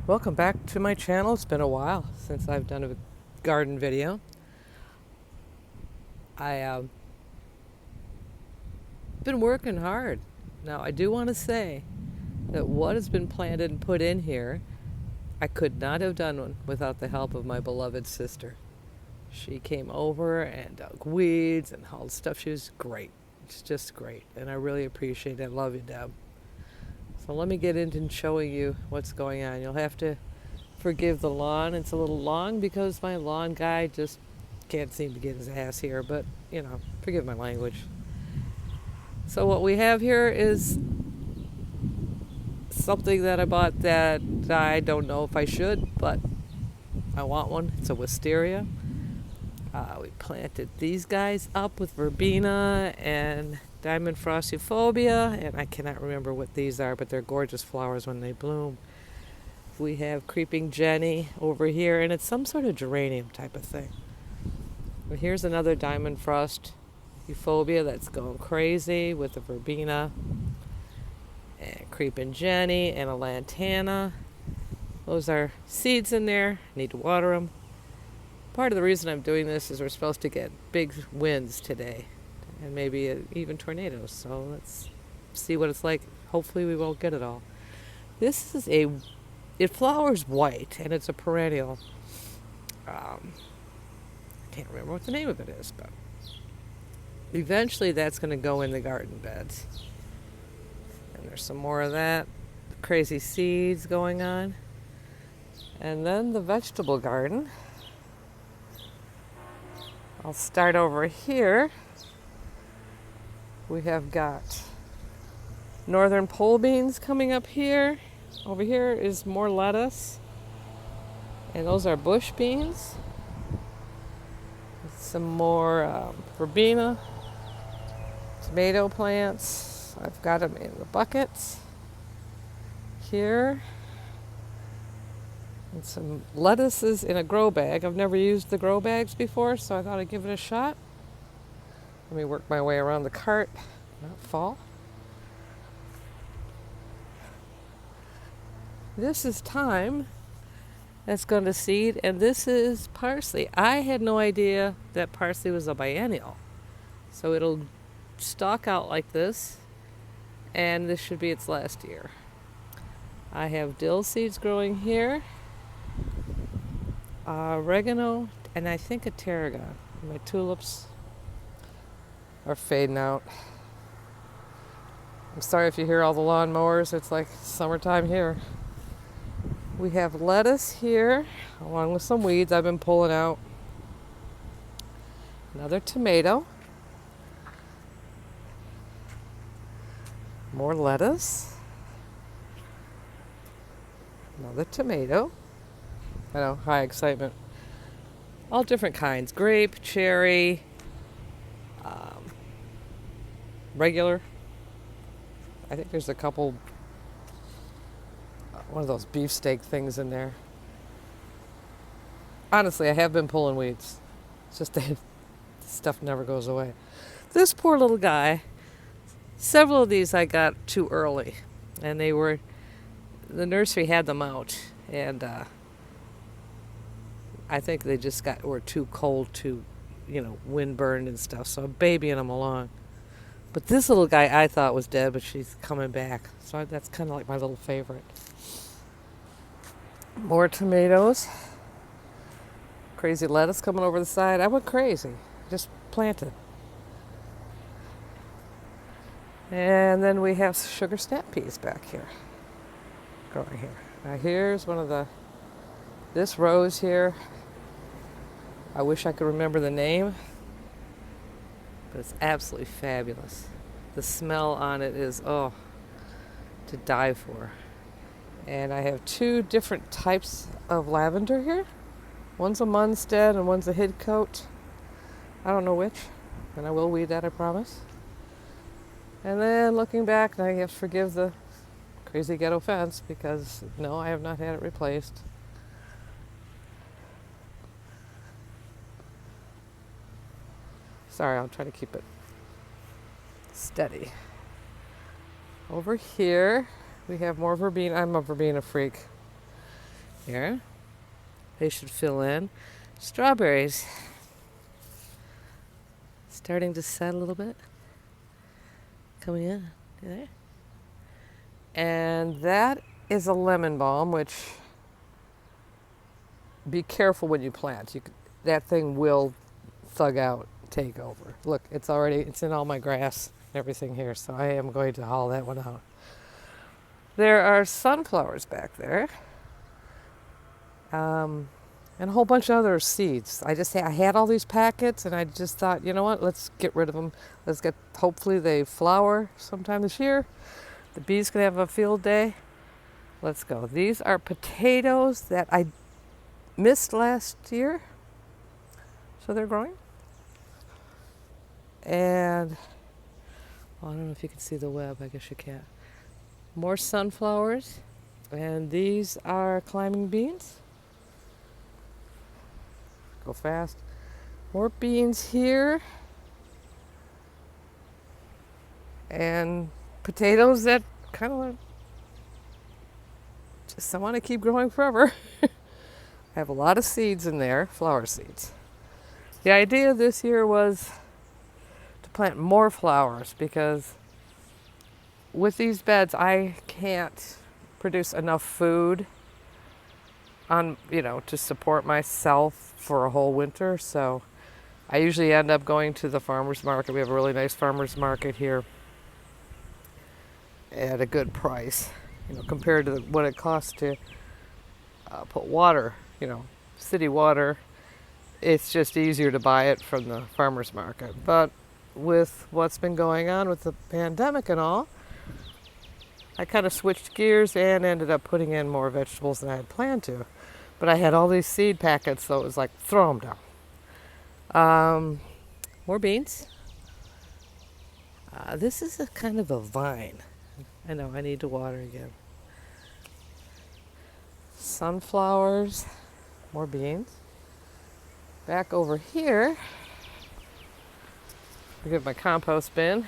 Welcome back to my channel. It's been a while since I've done a garden video. I been working hard. Now I do want to say that what has been planted and put in here, I could not have done one without the help of my beloved sister. She came over and dug weeds and hauled stuff. She was great. It's just great, and I really appreciate it. I love you, Deb. So let me get into showing you what's going on. You'll have to forgive the lawn. It's a little long because my lawn guy just can't seem to get his ass here, but forgive my language. So what we have here is something that I bought that I don't know if I should, but I want one. It's a wisteria. We planted these guys up with verbena and diamond frost euphorbia, and I cannot remember what these are, but they're gorgeous flowers when they bloom. We have creeping Jenny over here, and it's some sort of geranium type of thing. And here's another diamond frost euphorbia that's going crazy with the verbena, and creeping Jenny and a lantana. Those are seeds in there. Need to water them. Part of the reason I'm doing this is we're supposed to get big winds today, and maybe even tornadoes. So let's see what it's like. Hopefully we won't get it all. This is it flowers white, and it's a perennial. I can't remember what the name of it is, but eventually that's going to go in the garden beds. And there's some more of that. Crazy seeds going on. And then the vegetable garden. I'll start over here. We have got northern pole beans coming up here. Over here is more lettuce. And those are bush beans. Some more verbena, tomato plants. I've got them in the buckets here. And some lettuces in a grow bag. I've never used the grow bags before, so I thought I'd give it a shot. Let me work my way around the cart, not fall. This is thyme that's going to seed, and this is parsley. I had no idea that parsley was a biennial. So it'll stalk out like this, and this should be its last year. I have dill seeds growing here, oregano, and I think a tarragon. My tulips are fading out. I'm sorry if you hear all the lawnmowers. It's like summertime here. We have lettuce here, along with some weeds I've been pulling out. Another tomato. More lettuce. Another tomato. I know, high excitement. All different kinds. Grape, cherry, regular. I think there's a couple, one of those beefsteak things in there. Honestly, I have been pulling weeds. It's just that stuff never goes away. This poor little guy, several of these I got too early. And the nursery had them out. And I think they just were too cold to, wind burned and stuff. So I'm babying them along. But this little guy I thought was dead, but she's coming back. So that's kind of like my little favorite. More tomatoes. Crazy lettuce coming over the side. I went crazy. Just planted. And then we have sugar snap peas back here. Growing here. Now here's one of this rose here. I wish I could remember the name, but it's absolutely fabulous. The smell on it is, to die for. And I have two different types of lavender here. One's a Munstead and one's a Hidcote. I don't know which, and I will weed that, I promise. And then looking back, now you have to forgive the crazy ghetto fence because no, I have not had it replaced. Sorry, I'll try to keep it steady. Over here, we have more verbena. I'm a verbena freak. Here. They should fill in. Strawberries. Starting to set a little bit. Coming in. There. And that is a lemon balm, which be careful when you plant. That thing will thug out, take over. Look, it's in all my grass, everything here, so I am going to haul that one out. There are sunflowers back there. And a whole bunch of other seeds. I had all these packets, and I just thought, you know what, let's get rid of them. Hopefully they flower sometime this year. The bees can have a field day. Let's go. These are potatoes that I missed last year. So they're growing. And I don't know if you can see the web. I guess you can't. More sunflowers. And these are climbing beans. Go fast. More beans here. And potatoes that kind of I want to keep growing forever. I have a lot of seeds in there, flower seeds. The idea this year was to plant more flowers because with these beds I can't produce enough food to support myself for a whole winter. So I usually end up going to the farmer's market. We have a really nice farmer's market here at a good price, compared to what it costs to put water, city water. It's just easier to buy it from the farmer's market. But with what's been going on with the pandemic and all, I kind of switched gears and ended up putting in more vegetables than I had planned to. But I had all these seed packets, so it was like, throw them down. More beans. This is a kind of a vine. I know, I need to water again. Sunflowers. More beans. Back over here, I get my compost bin.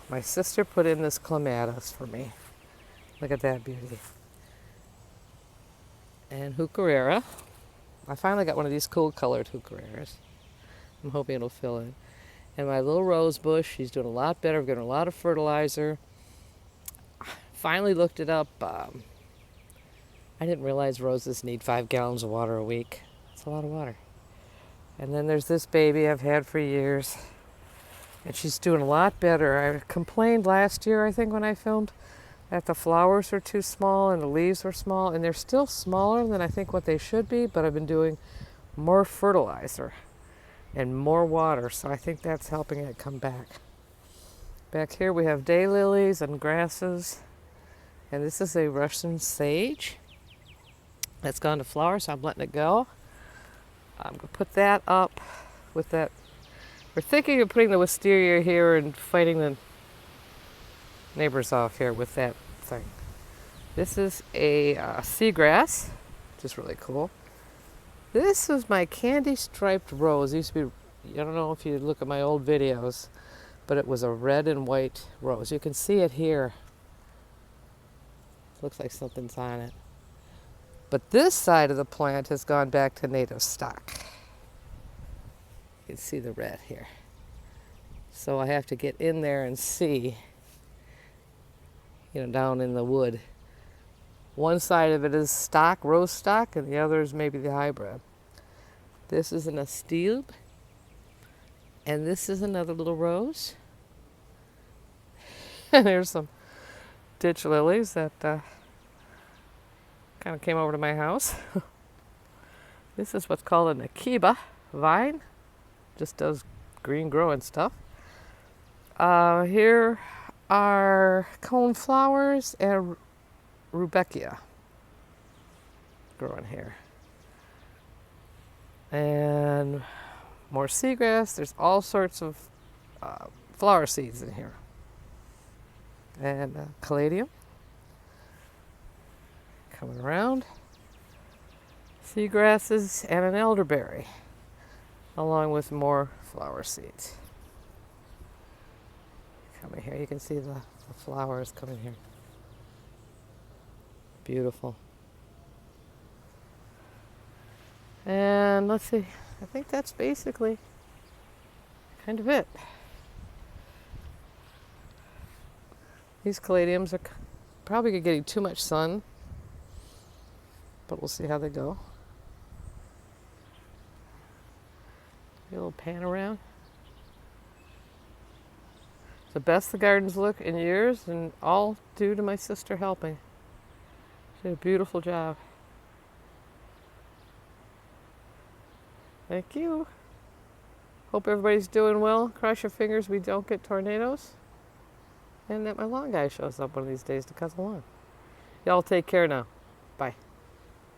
My sister put in this clematis for me. Look at that beauty. And heuchera. I finally got one of these cool colored heucheras. I'm hoping it'll fill in. And my little rose bush, she's doing a lot better. I'm getting a lot of fertilizer. Finally looked it up. I didn't realize roses need 5 gallons of water a week. It's a lot of water. And then there's this baby I've had for years. And she's doing a lot better. I complained last year, I think, when I filmed, that the flowers were too small and the leaves were small. And they're still smaller than I think what they should be, but I've been doing more fertilizer and more water. So I think that's helping it come back. Back here we have daylilies and grasses. And this is a Russian sage that's gone to flower, so I'm letting it go. I'm going to put that up with that. We're thinking of putting the wisteria here and fighting the neighbors off here with that thing. This is a seagrass, which is really cool. This is my candy striped rose. It used to be, I don't know if you look at my old videos, but it was a red and white rose. You can see it here. Looks like something's on it. But this side of the plant has gone back to native stock. You can see the red here. So I have to get in there and see, down in the wood. One side of it is stock, rose stock, and the other is maybe the hybrid. This is an astilbe, and this is another little rose. And there's some ditch lilies that kind of came over to my house. This is what's called an Akiba vine. Just does green growing stuff. Here are cone flowers and rudbeckia growing here. And more seagrass. There's all sorts of flower seeds in here. And caladium. Coming around. Seagrasses and an elderberry, along with more flower seeds. Coming here, you can see the flowers coming here. Beautiful. And let's see, I think that's basically kind of it. These caladiums are probably getting too much sun, but we'll see how they go. A little pan around. The best the gardens look in years, and all due to my sister helping. She did a beautiful job. Thank you. Hope everybody's doing well. Cross your fingers we don't get tornadoes. And that my lawn guy shows up one of these days to cut the lawn. Y'all take care now. Bye.